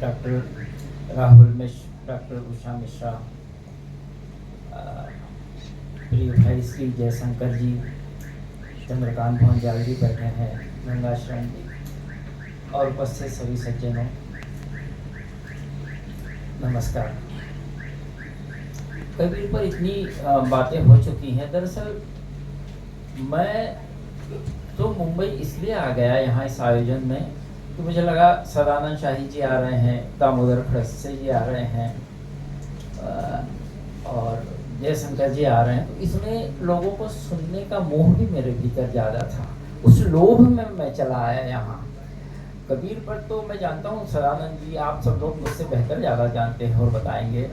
Doctor Rahul मिश्र, doctor Usha Mishra, प्रिय भाई श्री जयशंकर जी, चंद्रकांत भंजाल जी बैठे हैं, गंगा शरण जी और उपस्थित सभी सज्जनों, नमस्कार। कबीर पर इतनी बातें हो चुकी हैं। दरअसल मैं तो मुंबई इसलिए आ गया यहाँ इस आयोजन में कि मुझे लगा सदानंद शाही जी आ रहे हैं, दामोदर खड़से जी आ रहे हैं और जयशंकर जी आ रहे हैं, तो इसमें लोगों को सुनने का मोह भी मेरे भीतर ज़्यादा था। उस लोभ में मैं चला आया यहाँ। कबीर पर तो मैं जानता हूँ, सदानंद जी आप सब लोग मुझसे बेहतर ज़्यादा जानते हैं और बताएंगे।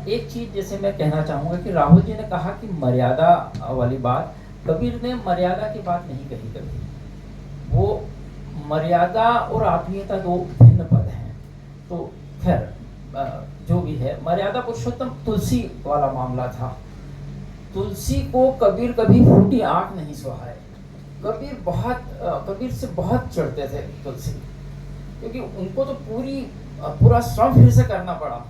एक चीज़ जैसे मैं कहना चाहूँगा कि राहुल जी ने कहा कि मर्यादा वाली बात, कबीर ने मर्यादा की बात नहीं कही कभी। वो मर्यादा और आत्मीयता दो भिन्न पद हैं। तो खैर जो भी है, मर्यादा पुरुषोत्तम तुलसी वाला मामला था। तुलसी को कबीर कभी फूटी आंख नहीं सुहाए। कबीर से बहुत चिढ़ते थे तुलसी, क्योंकि उनको तो पूरा श्रम फिर से करना पड़ा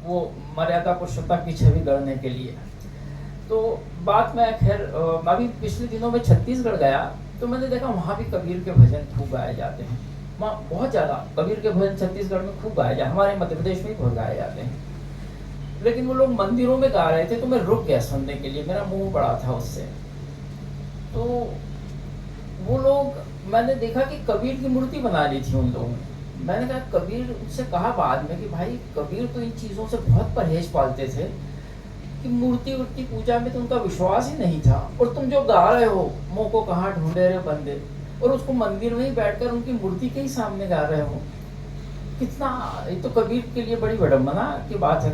वो मर्यादा पुरुषोत्तम की छवि गढ़ने के लिए। तो बात में खैर अभी पिछले दिनों में छत्तीसगढ़ गया तो मैंने देखा वहाँ भी कबीर के भजन खूब गाए जाते हैं। वहाँ बहुत ज़्यादा कबीर के भजन छत्तीसगढ़ में खूब गाए जाते, हमारे मध्य प्रदेश में भी बहुत गाए जाते हैं। लेकिन वो लोग मंदिरों में गा रहे थे तो मैं रुक गया सुनने के लिए, मेरा मुंह पड़ा था उससे। तो वो लोग, मैंने देखा कि कबीर की मूर्ति बना ली थी उन लोगों ने। मैंने कहा कबीर, उससे कहा बाद में कि भाई कबीर तो इन चीज़ों से बहुत परहेज पालते थे कि मूर्ति उर्ति पूजा में तो उनका विश्वास ही नहीं था। और तुम जो गा रहे हो मोह को कहाँ ढूंढे रे बंदे, और उसको मंदिर में ही बैठकर उनकी मूर्ति के ही सामने गा रहे हो, कितना, ये तो कबीर के लिए बड़ी विडम्बना की बात है।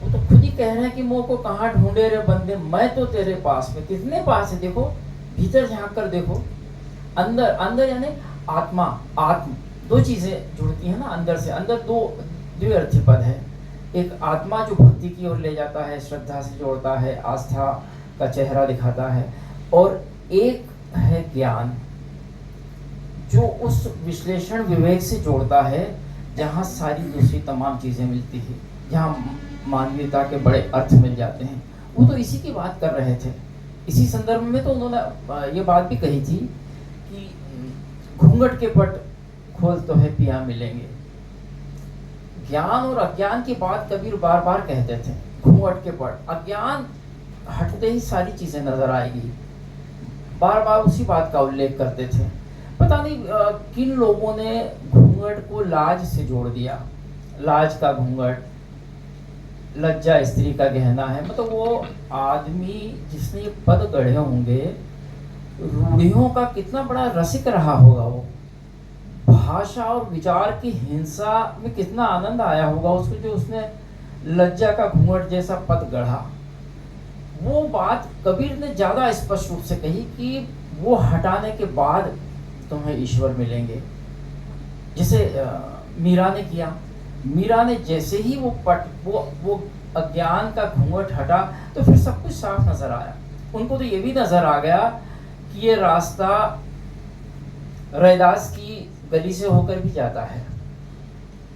वो तो खुद ही कह रहे हैं कि मोह को कहाँ ढूंढे रे बंदे, मैं तो तेरे पास में। कितने पास है, देखो भीतर झांक कर देखो। अंदर, अंदर यानी आत्मा, आत्म दो चीजें जुड़ती है ना अंदर से। अंदर दो द्विअर्थी पद है। एक आत्मा जो भक्ति की ओर ले जाता है, श्रद्धा से जोड़ता है, आस्था का चेहरा दिखाता है, और एक है ज्ञान जो उस विश्लेषण विवेक से जोड़ता है, जहाँ सारी दूसरी तमाम चीजें मिलती है, जहाँ मानवीयता के बड़े अर्थ मिल जाते हैं। वो तो इसी की बात कर रहे थे। इसी संदर्भ में तो उन्होंने ये बात भी कही थी कि घूंघट के पट खोल तो है पिया मिलेंगे। ज्ञान और अज्ञान की बात कबीर बार बार कहते थे। घूंघट के पट, अज्ञान हटते ही सारी चीजें नजर आएगी, बार बार उसी बात का उल्लेख करते थे। पता नहीं किन लोगों ने घूंघट को लाज से जोड़ दिया। लाज का घूंघट, लज्जा स्त्री का गहना है। मतलब वो आदमी जिसने ये पद गढ़े होंगे, रूढ़ियों का कितना बड़ा रसिक रहा होगा वो। भाषा और विचार की हिंसा में कितना आनंद आया होगा उसको, जो उसने लज्जा का घूंघट जैसा पद गढ़ा। वो बात कबीर ने ज्यादा स्पष्ट रूप से कही कि वो हटाने के बाद तुम्हें ईश्वर मिलेंगे। जैसे मीरा ने किया। मीरा ने जैसे ही वो अज्ञान का घूंघट हटा तो फिर सब कुछ साफ नजर आया। उनको तो ये भी नजर आ गया कि ये रास्ता रैदास की गली से होकर भी जाता है।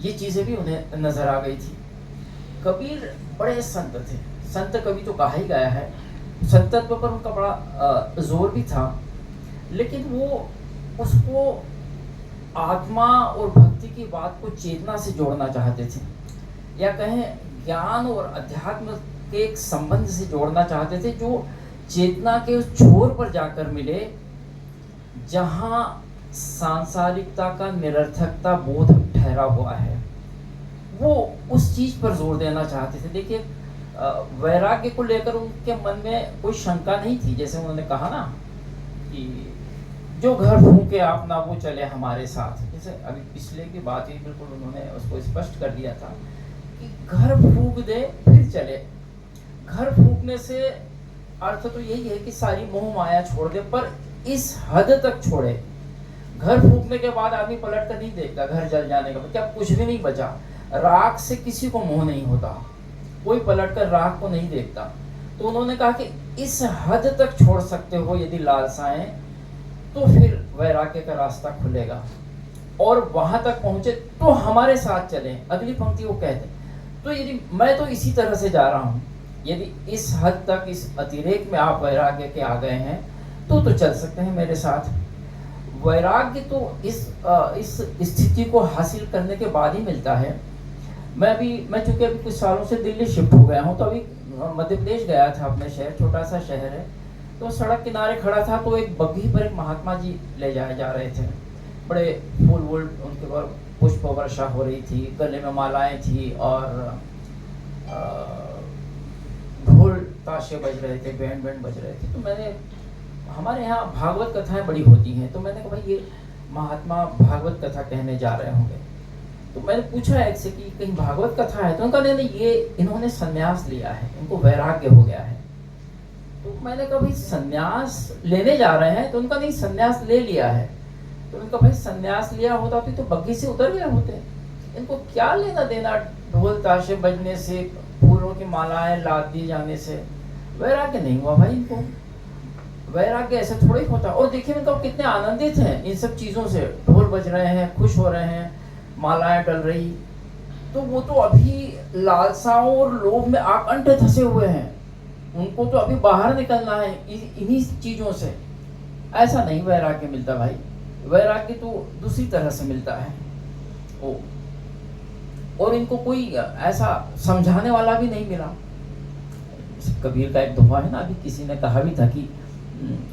ये चीजें भी उन्हें नजर आ गई थी। कबीर बड़े संत थे। संत कवि तो कहा ही गया है। संतत्व पर उनका बड़ा जोर भी था, लेकिन वो उसको आत्मा और भक्ति की बात को चेतना से जोड़ना चाहते थे, या कहें ज्ञान और अध्यात्म के एक संबंध से जोड़ना चाहते थे, जो चेतना के उस छोर पर जाकर मिले जहां सांसारिकता का निरर्थकता बोध ठहरा हुआ है। वो उस चीज पर जोर देना चाहते थे। देखिए, वैराग्य को लेकर उनके मन में कोई शंका नहीं थी। जैसे उन्होंने कहा ना कि जो घर फूके आप ना वो चले हमारे साथ। जैसे अभी पिछले की बात ही बिल्कुल उन्होंने उसको स्पष्ट कर दिया था कि घर फूक दे फिर चले। घर फूकने से अर्थ तो यही है कि सारी मोह माया छोड़ दे, पर इस हद तक छोड़े। घर फूकने के बाद आदमी पलट कर नहीं देखता, घर जल जाने का क्या कुछ भी नहीं बचा। राख से किसी को मोह नहीं होता, कोई पलट कर राख को नहीं देखता। तो उन्होंने कहा कि इस हद तक छोड़ सकते हो यदि लालसाएं, तो फिर वैराग्य का रास्ता खुलेगा। और वहां तक पहुंचे तो हमारे साथ चलें। अगली पंक्ति वो कहते तो यदि मैं तो इसी तरह से जा रहा हूँ, यदि इस हद तक इस अतिरेक में आप वैराग्य के आ गए हैं तो चल सकते हैं मेरे साथ। वैराग्य तो इस स्थिति को हासिल करने के बाद ही मिलता है। मैं चूंकि अभी कुछ सालों से दिल्ली शिफ्ट हो गया हूँ, तो अभी मध्य प्रदेश गया था अपने शहर, छोटा सा शहर है। तो सड़क किनारे खड़ा था तो एक बग्घी पर एक महात्मा जी ले जाए जा रहे थे। बड़े फूल वूल उनके ऊपर पुष्प वर्षा हो रही थी, गले में मालाएं थी और ढोल ताशे बज रहे थे, बैंड बज रहे थे। तो मैंने, हमारे यहाँ भागवत कथाएं बड़ी होती हैं, तो मैंने कहा भाई ये महात्मा भागवत कथा कहने जा रहे होंगे। तो मैंने पूछा एक से कि कहीं भागवत कथा है, तो उनका नहीं, ये इन्होंने संन्यास लिया है, इनको वैराग्य हो गया है। तो मैंने कहा भाई संन्यास लेने जा रहे हैं, तो उनका नहीं, संन्यास ले लिया है। तो उनका भाई संन्यास लिया होता तो बग्घी से उतर गए होते, इनको क्या लेना देना ढोल ताशे बजने से, फूलों की मालाएं लाद दी जाने से। वैराग्य नहीं हुआ भाई इनको, वैराग्य ऐसे थोड़ा ही होता। और देखिए मतलब कितने आनंदित हैं इन सब चीजों से, ढोल बज रहे हैं, खुश हो रहे हैं, मालाएं डल रही। तो वो तो अभी लालसाओं और लोभ में आकंठ धसे हुए हैं, उनको तो अभी बाहर निकलना है इन्हीं चीजों से। ऐसा नहीं वैराग्य मिलता भाई, वैराग्य तो दूसरी तरह से मिलता है। और इनको कोई ऐसा समझाने वाला भी नहीं मिला। कबीर का एक दोहा है ना, अभी किसी ने कहा भी था कि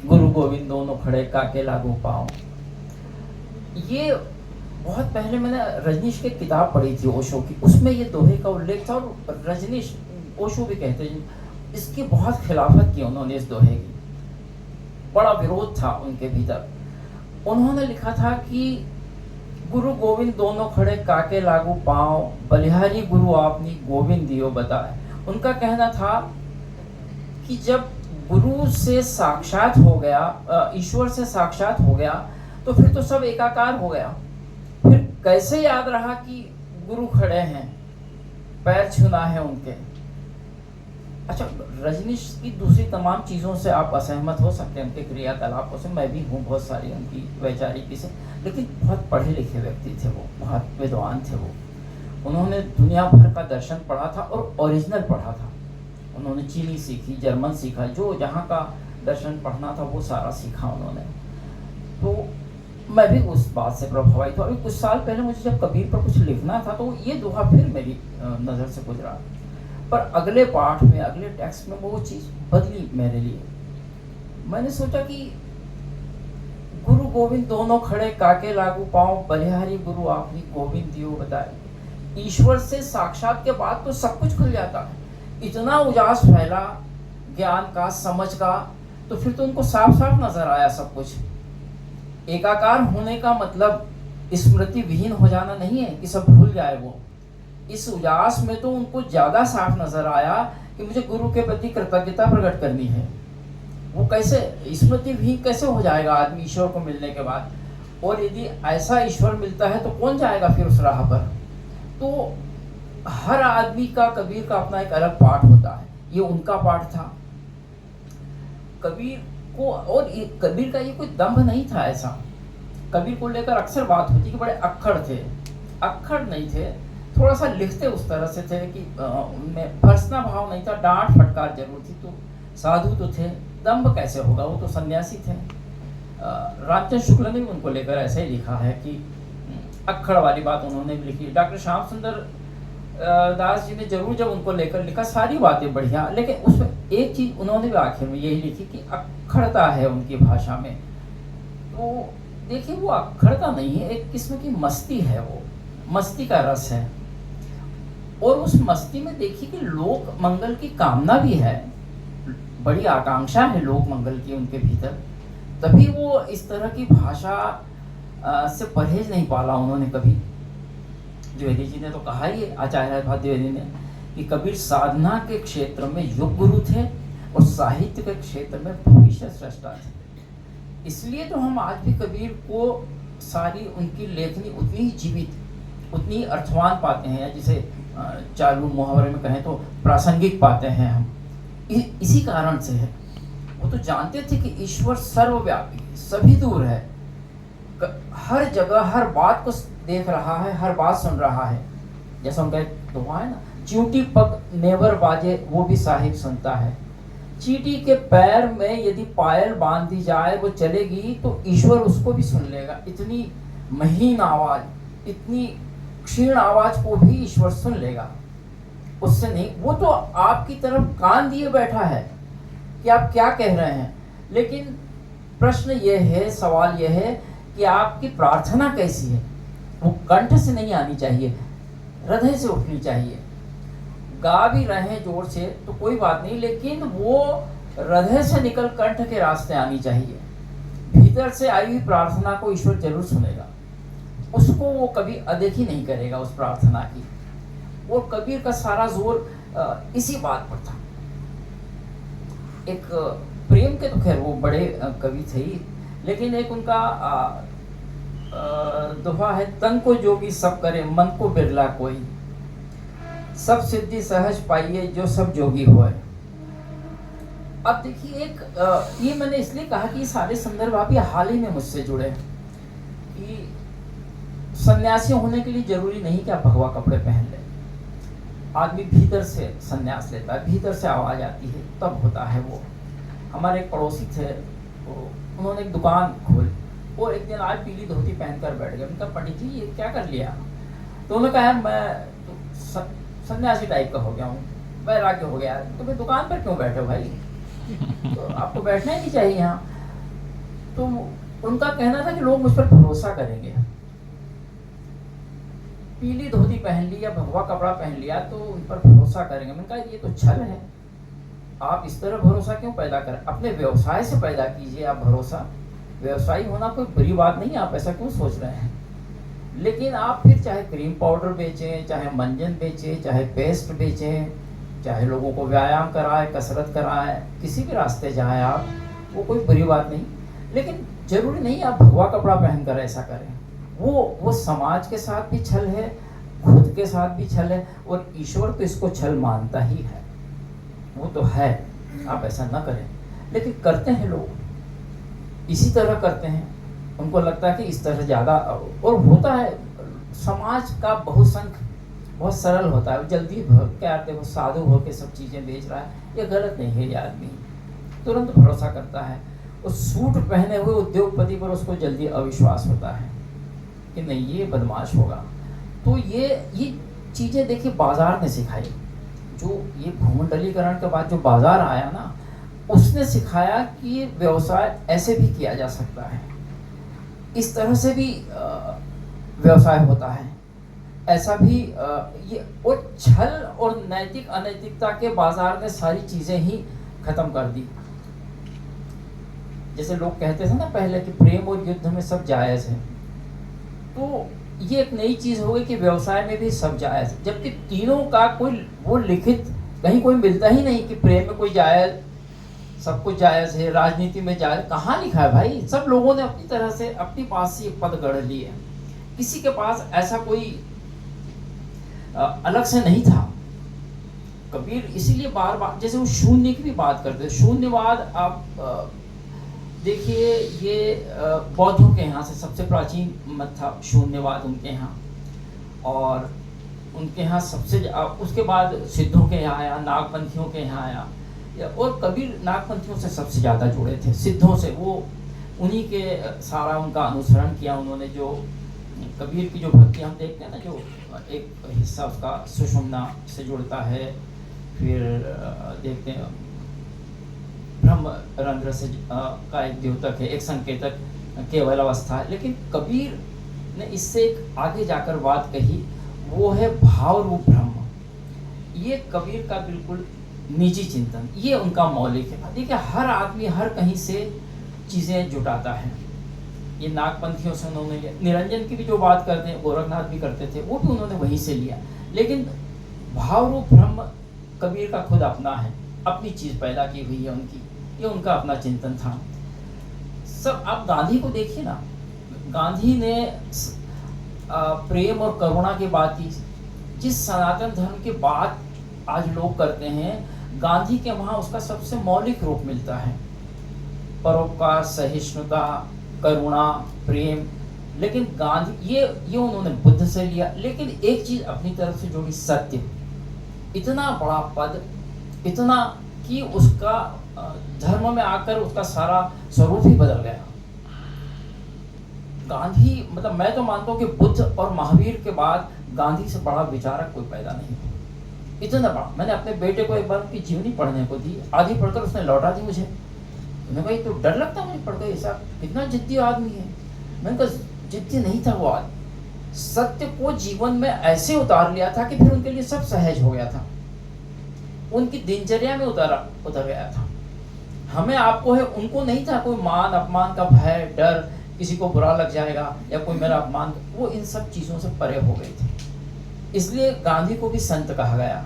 गुरु गोविंद दोनों खड़े काके लागू पाओ। ये बहुत पहले मैंने रजनीश की किताब पढ़ी थी ओशो की, उसमें ये दोहे का उल्लेख था। और रजनीश, ओशो भी कहते हैं, इसकी बहुत खिलाफत की उन्होंने इस दोहे की, बड़ा विरोध था उनके भीतर। उन्होंने लिखा था कि गुरु गोविंद दोनों खड़े काके लागू पाओ, बलिहारी गुरु आपनी गोविंद दियो बताए। उनका कहना था कि जब गुरु से साक्षात हो गया, ईश्वर से साक्षात हो गया, तो फिर तो सब एकाकार हो गया। फिर कैसे याद रहा कि गुरु खड़े हैं, पैर छूना है उनके। अच्छा, रजनीश की दूसरी तमाम चीज़ों से आप असहमत हो सकते हैं, उनके क्रियाकलापों से, मैं भी हूँ बहुत सारी उनकी वैचारिकी से, लेकिन बहुत पढ़े लिखे व्यक्ति थे वो, बहुत विद्वान थे वो। उन्होंने दुनिया भर का दर्शन पढ़ा था और ओरिजिनल पढ़ा था। उन्होंने चीनी सीखी, जर्मन सीखा, जो जहाँ का दर्शन पढ़ना था वो सारा सीखा उन्होंने। तो मैं भी उस बात से प्रभावित हुआ। अभी कुछ साल पहले मुझे जब कबीर पर कुछ लिखना था तो ये दोहा फिर मेरी नज़र से गुजरा, पर अगले पाठ में, अगले टेक्स्ट में वो चीज़ बदली मेरे लिए। मैंने सोचा कि गुरु गोविंद दोनों खड़े काके लागू पाओ, बलिहारी गुरु आपनी गोविंद दियो बताए। ईश्वर से साक्षात के बाद तो सब कुछ खुल जाता है, इतना उजास फैला ज्ञान का, समझ का, तो फिर तो उनको साफ साफ नजर आया सब कुछ। एकाकार होने का मतलब स्मृति विहीन हो जाना नहीं है कि सब भूल जाए वो। इस उजास में तो उनको ज्यादा साफ नजर आया कि मुझे गुरु के प्रति कृतज्ञता प्रकट करनी है। वो कैसे स्मृति विहीन कैसे हो जाएगा आदमी ईश्वर को मिलने के बाद? और यदि ऐसा ईश्वर मिलता है तो कौन जाएगा फिर उस राह पर? तो हर आदमी का, कबीर का अपना एक अलग पाठ होता है, ये उनका पाठ था कबीर को। और कबीर का ये कोई दंभ नहीं था ऐसा। कबीर को लेकर अक्सर बात होती कि बड़े अक्खड़ थे, अक्खड़ नहीं थे, थोड़ा सा लिखते उस तरह से थे कि उनमें फर्सना भाव नहीं था, डांट फटकार जरूर थी। तो साधु तो थे, दंभ कैसे होगा, वो तो सन्यासी थे। रामचंद्र शुक्ल ने भी उनको लेकर ऐसा ही लिखा है कि अक्खड़ वाली बात उन्होंने भी लिखी। डॉक्टर श्याम सुंदर दास जी ने जरूर जब उनको लेकर लिखा, सारी बातें बढ़िया, लेकिन उसमें एक चीज उन्होंने भी आखिर में यही लिखी कि अक्खड़ता है उनकी भाषा में। तो देखिए वो अक्खड़ता नहीं है, एक किस्म की मस्ती है, वो मस्ती का रस है। और उस मस्ती में देखिए कि लोक मंगल की कामना भी है, बड़ी आकांक्षा है लोक मंगल की उनके भीतर, तभी वो इस तरह की भाषा से परहेज नहीं पाला उन्होंने कभी। द्विवेदी जी ने तो कहा ही, आचार्य द्विवेदी ने, कि कबीर साधना के क्षेत्र में युग गुरु थे और साहित्य के क्षेत्र में भविष्य सृष्टा थे। इसलिए तो हम आज भी कबीर को सारी उनकी लेखनी उतनी ही जीवित, उतनी ही अर्थवान पाते हैं, जिसे चालू मुहावरे में कहें तो प्रासंगिक पाते हैं हम। इसी कारण से है, वो तो जानते थे कि ईश्वर सर्वव्यापी, सभी दूर है। हर जगह हर बात को देख रहा है, हर बात सुन रहा है। जैसा उनका एक दुआ है ना, च्यूटी पग नेवर बाजे वो भी साहिब सुनता है। चींटी के पैर में यदि पायल बांध दी जाए, वो चलेगी तो ईश्वर उसको भी सुन लेगा। इतनी महीन आवाज, इतनी क्षीण आवाज को भी ईश्वर सुन लेगा, उससे नहीं। वो तो आपकी तरफ कान दिए बैठा है कि आप क्या कह रहे हैं। लेकिन प्रश्न ये है, सवाल ये है कि आपकी प्रार्थना कैसी है। वो कंठ से नहीं आनी चाहिए, हृदय से उठनी चाहिए। गा भी रहे हैं जोर से तो कोई बात नहीं, लेकिन वो हृदय से निकल कंठ के रास्ते आनी चाहिए। भीतर से आई हुई प्रार्थना को ईश्वर जरूर सुनेगा, उसको वो कभी अनदेखी नहीं करेगा उस प्रार्थना की। और कबीर का सारा जोर इसी बात पर था। एक प्रेम के तो खैर वो बड़े कवि थे ही, लेकिन एक उनका दोहा है, तन को जोगी सब करे मन को बिरला कोई, सब सिद्धि सहज पाइए जो सब जोगी होए। अब देखिए एक ये मैंने इसलिए कहा कि ये सारे संदर्भ आप ये हाल ही में मुझसे जुड़े हैं कि सन्यासी होने के लिए जरूरी नहीं कि आप भगवा कपड़े पहन लें। आदमी भीतर से सन्यास लेता है, भीतर से आवाज आती है तब होता है वो। हमारे एक पड़ोसी थे, तो उन्होंने एक दुकान खोली और एक दिन आज पीली धोती पहनकर बैठ गए। उनका पंडित जी ये क्या कर लिया? तो उन्होंने कहा मैं तो सन्यासी टाइप का हो गया हूँ, वैराग्य हो गया। तो फिर दुकान पर क्यों बैठे भाई? तो आपको बैठना ही नहीं चाहिए यहाँ। तो उनका कहना था कि लोग मुझ पर भरोसा करेंगे। पीली धोती पहन ली या भगवा कपड़ा पहन लिया तो उन पर भरोसा करेंगे। मैंने कहा ये तो छल है, आप इस तरह भरोसा क्यों पैदा करें? अपने व्यवसाय से पैदा कीजिए आप भरोसा। व्यवसायी होना कोई बुरी बात नहीं है, आप ऐसा क्यों सोच रहे हैं? लेकिन आप फिर चाहे क्रीम पाउडर बेचें, चाहे मंजन बेचें, चाहे पेस्ट बेचें, चाहे लोगों को व्यायाम कराए, कसरत कराए, किसी भी रास्ते जाएं आप, वो कोई बुरी बात नहीं। लेकिन जरूरी नहीं आप भगवा कपड़ा पहनकर ऐसा करें। वो समाज के साथ भी छल है, खुद के साथ भी छल है, और ईश्वर तो इसको छल मानता ही है। वो तो है, आप ऐसा ना करें। लेकिन करते हैं लोग, इसी तरह करते हैं। उनको लगता है कि इस तरह ज़्यादा, और होता है समाज का बहुसंख्य बहुत सरल होता है। जल्दी क्या देखो साधु होकर सब चीज़ें बेच रहा है, ये गलत नहीं है। ये आदमी तुरंत भरोसा करता है। उस सूट पहने हुए उद्योगपति पर उसको जल्दी अविश्वास होता है कि नहीं ये बदमाश होगा। तो ये चीज़ें देखिए बाजार ने सिखाई। जो ये भूमंडलीकरण के बाद जो बाजार आया ना, उसने सिखाया कि व्यवसाय ऐसे भी किया जा सकता है, इस तरह से भी व्यवसाय होता है, ऐसा भी ये। और छल और नैतिक अनैतिकता के बाजार ने सारी चीजें ही खत्म कर दी। जैसे लोग कहते थे ना पहले कि प्रेम और युद्ध में सब जायज है, तो ये एक नई चीज हो गई कि व्यवसाय में भी सब जायज है। जबकि तीनों का कोई वो लिखित कहीं कोई मिलता ही नहीं कि प्रेम में कोई जायज, सब कुछ जायज है, राजनीति में जायज। कहाँ लिखा है भाई? सब लोगों ने अपनी तरह से अपनी पास से पद गढ़ लिए, किसी के पास ऐसा कोई अलग से नहीं था। कबीर इसीलिए बार बार जैसे वो शून्य की भी बात करते हैं। शून्यवाद आप देखिए, ये बौद्धों के यहाँ से सबसे प्राचीन मत था शून्यवाद उनके यहाँ, और उनके यहाँ सबसे उसके बाद सिद्धों के यहाँ आया, नागपंथियों के यहाँ आया। और कबीर नागपंथियों से सबसे ज़्यादा जुड़े थे, सिद्धों से। वो उन्हीं के सारा उनका अनुसरण किया उन्होंने। जो कबीर की जो भक्ति हम देखते हैं ना, जो एक हिस्सा उसका सुषुम्ना से जुड़ता है, फिर देखते हैं ब्रह्म रंध्र से का एक द्योतक है, एक संकेतक केवल अवस्था है। लेकिन कबीर ने इससे एक आगे जाकर बात कही, वो है भाव रूप ब्रह्म। ये कबीर का बिल्कुल निजी चिंतन, ये उनका मौलिक है। देखिए हर आदमी हर कहीं से चीज़ें जुटाता है। ये नागपंथियों से उन्होंने लिया, निरंजन की भी जो बात करते हैं गोरखनाथ भी करते थे, वो भी उन्होंने वहीं से लिया। लेकिन भाव रूप ब्रह्म कबीर का खुद अपना है, अपनी चीज़ पैदा की हुई है उनकी, ये उनका अपना चिंतन था। सब आप गांधी को देखिए ना, गांधी ने प्रेम और करुणा की बात की। जिस सनातन धर्म की बात आज लोग करते हैं, गांधी के वहाँ उसका सबसे मौलिक रूप मिलता है। परोपकार, सहिष्णुता, करुणा, प्रेम, लेकिन गांधी ये उन्होंने बुद्ध से लिया, लेकिन एक चीज अपनी तरफ से जोड़ी, सत्य। इतना बड़ा पद, इतना कि उसका धर्म में आकर उसका सारा स्वरूप ही बदल गया। गांधी मतलब मैं तो मानता हूँ कि बुद्ध और महावीर के बाद गांधी से बड़ा विचारक कोई पैदा नहीं हुआ। इतना बड़ा, मैंने अपने बेटे को एक बार उनकी जीवनी पढ़ने को दी, आधी पढ़कर उसने लौटा दी मुझे। मैंने कहा तो डर लगता मुझे पढ़कर, ऐसा कितना जिद्दी आदमी है। मैंने कहा जिद्दी नहीं था वो आदमी, सत्य को जीवन में ऐसे उतार लिया था कि फिर उनके लिए सब सहज हो गया था, उनकी दिनचर्या में उतर गया था। हमें आपको है, उनको नहीं था कोई मान अपमान का भय, डर, किसी को बुरा लग जाएगा या कोई मेरा अपमान, वो इन सब चीजों से परे हो गए थे। इसलिए गांधी को भी संत कहा गया,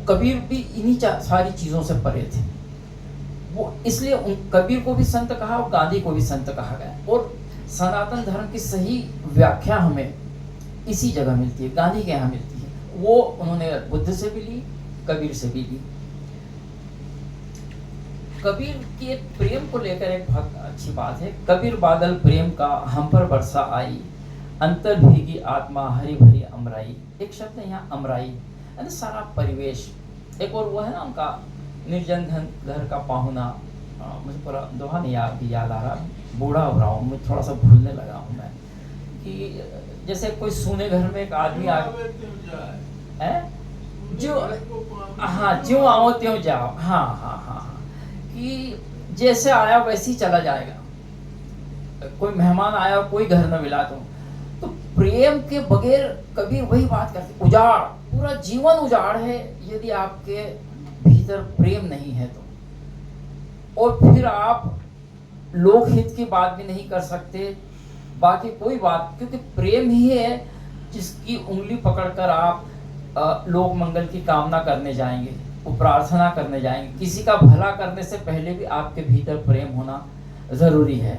कबीर भी इन्हीं सारी चीजों से परे थे वो, इसलिए कबीर को भी संत कहा और गांधी को भी संत कहा गया। और सनातन धर्म की सही व्याख्या हमें इसी जगह मिलती है, गांधी के यहाँ मिलती है। वो उन्होंने बुद्ध से भी ली, कबीर से भी ली। कबीर की एक प्रेम को लेकर एक बहुत अच्छी बात है। कबीर बादल प्रेम का हम पर बरसा आई, अंतर भीगी आत्मा हरी भरी अमराई। एक शब्द है यहाँ अमराई, यानी सारा परिवेश। एक और वो है ना उनका निर्जन घर का पाहुना, मुझे पूरा दोहा नहीं याद आ रहा, बूढ़ा हो रहा हूँ, मुझे थोड़ा सा भूलने लगा हूँ मैं, कि जैसे कोई सूने घर में एक आदमी आ है, जो हाँ ज्यों आओ त्यों जाओ, हाँ हाँ हाँ हाँ, कि जैसे आया वैसे ही चला जाएगा। कोई मेहमान आया, कोई घर न मिला तो प्रेम के बगैर कबीर वही बात करते, उजाड़, पूरा जीवन उजाड़ है यदि आपके भीतर प्रेम नहीं है तो। और फिर आप लोकहित की बात भी नहीं कर सकते, बाकी कोई बात, क्योंकि प्रेम ही है जिसकी उंगली पकड़कर आप लोक मंगल की कामना करने जाएंगे, वो प्रार्थना करने जाएंगे। किसी का भला करने से पहले भी आपके भीतर प्रेम होना जरूरी है।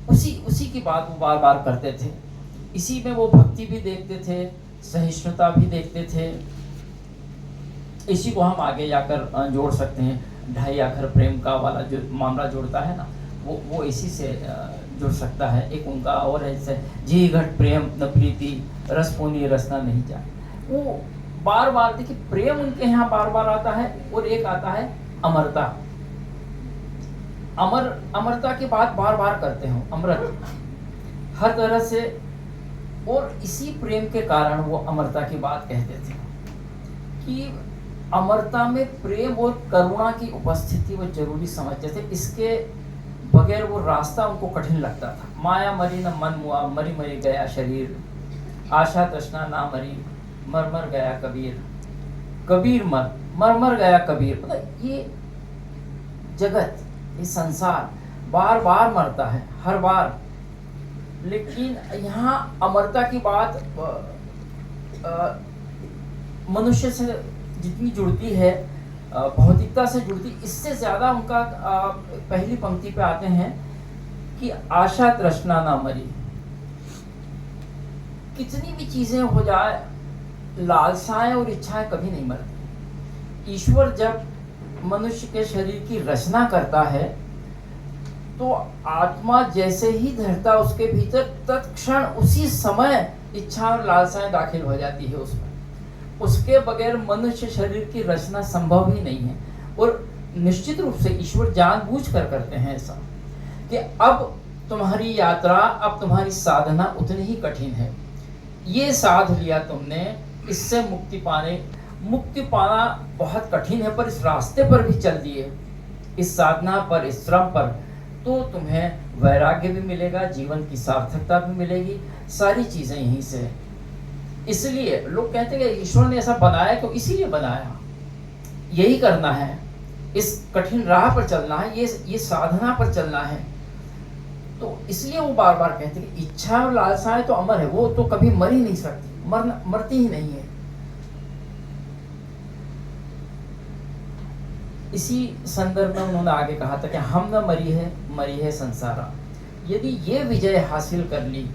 उसी की बात वो बार बार करते थे। इसी में वो भक्ति भी देखते थे, सहिष्णुता भी देखते थे। इसी को हम आगे जाकर जोड़ सकते हैं, ढाई आखर प्रेम का वाला जो मामला जोड़ता है ना, वो इसी से जुड़ सकता है। एक उनका और है जैसे जी घट प्रेम न प्रीति, रस पोनी रसना नहीं जाए। वो बार बार देखिए प्रेम उनके यहाँ बार बार आता है। और एक आता है अमरता, अमरता की बात बार बार करते हो, अमृत हर तरह से। और इसी प्रेम के कारण वो अमरता की बात कहते थे कि अमरता में प्रेम और करुणा की उपस्थिति वो जरूरी समझते थे। इसके बगैर वो रास्ता उनको कठिन लगता था। माया मरी न मन मुआ, मरी मरी गया शरीर, आशा तृष्णा ना मरी, मर मर गया कबीर, कबीर मर मर गया कबीर। मतलब ये जगत, ये संसार बार बार मरता है, हर बार। लेकिन यहाँ अमरता की बात मनुष्य से जितनी जुड़ती है, भौतिकता से जुड़ती, इससे ज्यादा उनका पहली पंक्ति पे आते हैं कि आशा तृष्णा ना मरी। कितनी भी चीजें हो जाए, लालसाएं और इच्छाएं कभी नहीं मरती। ईश्वर जब मनुष्य के शरीर की रचना करता है तो आत्मा जैसे ही धरता उसके भीतर, तत्क्षण उसी समय इच्छा और लालसाएं दाखिल हो जाती है उसमें। उसके बगैर मनुष्य शरीर की रचना संभव ही नहीं है। और निश्चित रूप से ईश्वर जानबूझ कर करते हैं ऐसा कि अब तुम्हारी यात्रा, अब तुम्हारी साधना उतनी ही कठिन है। ये साध लिया तुमने, इससे मुक्ति पाना बहुत कठिन है, पर इस रास्ते पर भी चल दिए, इस साधना पर, इस श्रम पर, तो तुम्हें वैराग्य भी मिलेगा, जीवन की सार्थकता भी मिलेगी, सारी चीजें यहीं से। इसलिए लोग कहते हैं कि ईश्वर ने ऐसा बनाया, तो इसीलिए बनाया, यही करना है, इस कठिन राह पर चलना है, ये साधना पर चलना है। तो इसलिए वो बार बार कहते हैं कि इच्छा और लालसाएं तो अमर है, वो तो कभी मर ही नहीं सकती, मरती ही नहीं है। इसी संदर्भ में उन्होंने आगे कहा था कि हम न मरी है संसारा। यदि ये विजय हासिल कर ली,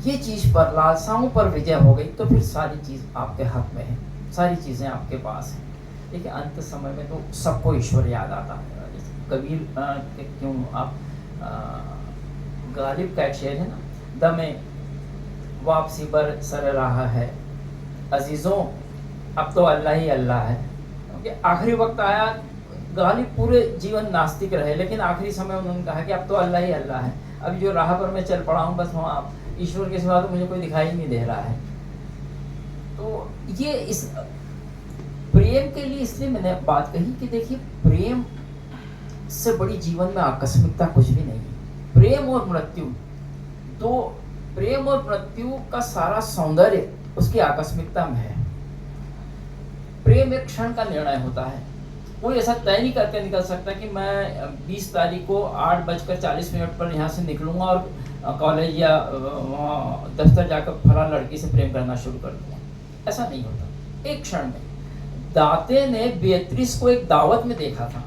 ये चीज पर, लालसाओं पर विजय हो गई, तो फिर सारी चीज आपके हक में है, सारी चीजें आपके पास हैं। देखिए अंत समय में तो सबको ईश्वर याद आता है। कबीर क्यों आप गालिब का एक शेर है ना, दमे वापसी पर सर रहा है अजीज़ों, अब तो अल्लाह ही अल्लाह है। क्योंकि आखिरी वक्त आया, गालिब पूरे जीवन नास्तिक रहे, लेकिन आखिरी समय उन्होंने कहा कि अब तो अल्लाह ही अल्लाह है। अभी जो राह पर मैं चल पड़ा हूँ, बस वहाँ ईश्वर के सिवा तो मुझे कोई दिखाई नहीं दे रहा है। तो ये इस प्रेम के लिए इसलिए मैंने बात कही कि देखिए, प्रेम से बड़ी जीवन में आकस्मिकता कुछ भी नहीं है। प्रेम और मृत्यु दो, प्रेम और मृत्यु का सारा सौंदर्य उसकी आकस्मिकता में है। प्रेम एक क्षण का निर्णय होता है, कोई ऐसा तय नहीं करके निकल सकता कि मैं 20 तारीख को 8:40 पर यहाँ से निकलूंगा और कॉलेज या दफ्तर जाकर फलां लड़की से प्रेम करना शुरू कर दूंगा। ऐसा नहीं होता एक क्षण में। दाते ने बेअत्रिस को एक दावत में देखा था,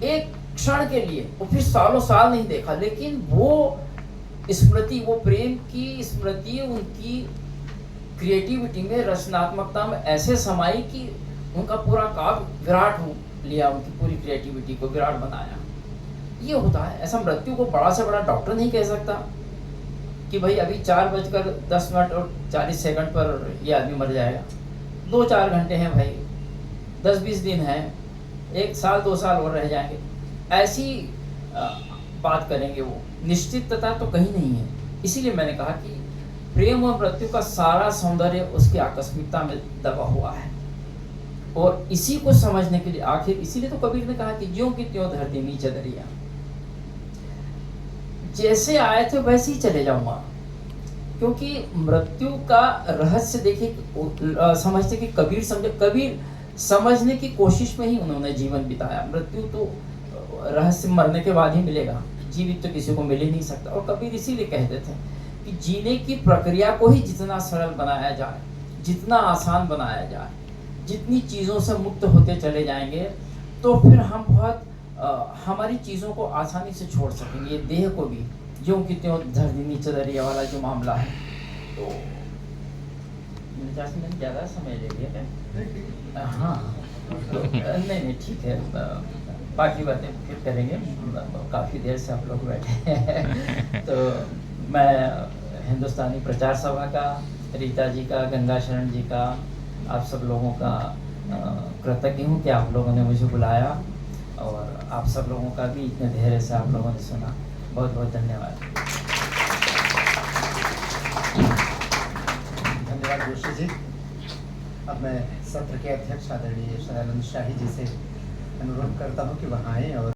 एक क्षण के लिए, और फिर सालों साल नहीं देखा, लेकिन वो स्मृति, वो प्रेम की स्मृति उनकी क्रिएटिविटी में, रचनात्मकता में ऐसे समाई कि उनका पूरा काव्य विराट हो लिया, उनकी पूरी क्रिएटिविटी को विराट बनाया। ये होता है। ऐसा मृत्यु को बड़ा से बड़ा डॉक्टर नहीं कह सकता कि भाई अभी 4:10 और 40 पर ये आदमी मर जाएगा। 2-4 घंटे हैं भाई, 10-20 दिन हैं, 1 साल 2 साल और रह जाएंगे, ऐसी बात करेंगे। वो निश्चितता तो कहीं नहीं है। इसीलिए मैंने कहा कि प्रेम और मृत्यु का सारा सौंदर्य उसकी आकस्मिकता में दबा हुआ है। और इसी को समझने के लिए आखिर, इसीलिए तो कबीर ने कहा कि ज्यों की त्यों धरती नीचे दरिया, जैसे आए थे वैसे ही चले जाऊंगा। क्योंकि मृत्यु का रहस्य देखिए, समझते कि कबीर समझने की कोशिश में ही उन्होंने जीवन बिताया। मृत्यु तो रहस्य मरने के बाद ही मिलेगा, जीवित तो किसी को मिल ही नहीं सकता। और कबीर इसीलिए कहते थे कि जीने की प्रक्रिया को ही जितना सरल बनाया जाए, जितना आसान बनाया जाए, जितनी चीज़ों से मुक्त होते चले जाएंगे, तो फिर हम बहुत हमारी चीज़ों को आसानी से छोड़ सकेंगे, देह को भी। ज्यों कि त्यों धरती नीचे दरिया वाला जो मामला है, तो 50 मिनट ज़्यादा समय ले लिया क्या? हाँ, तो नहीं ठीक है, बाकी बातें फिर करेंगे। काफ़ी देर से आप लोग बैठे हैं। तो मैं हिंदुस्तानी प्रचार सभा का, रीता जी का, गंगा शरण जी का, आप सब लोगों का कृतज्ञ हूँ कि आप लोगों ने मुझे बुलाया, और आप सब लोगों का भी इतने धैर्य से आप लोगों ने सुना। बहुत बहुत धन्यवाद। धन्यवाद जोशी जी। अब मैं सत्र के अध्यक्ष आदरणीय शरणानंद शाही जी से अनुरोध करता हूँ कि वहाँ आएँ और